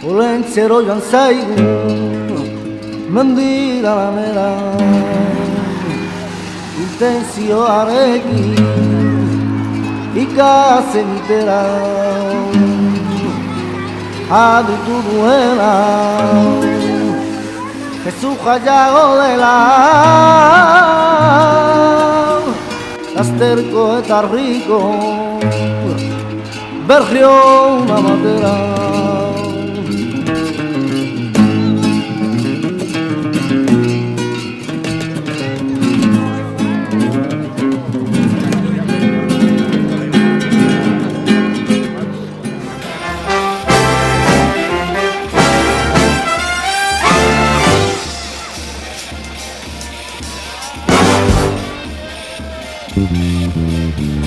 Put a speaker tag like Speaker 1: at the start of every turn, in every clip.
Speaker 1: Olentzero joan zaigu mendira lanera intenzioarekin ikas egitera aditu duela Jesu jaiago dela Azterko eta riko berriona matera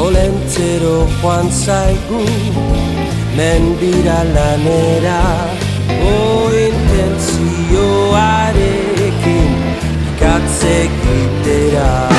Speaker 2: Olentzero joan zaigu mendira lanera intentzioarekin ikatz egitera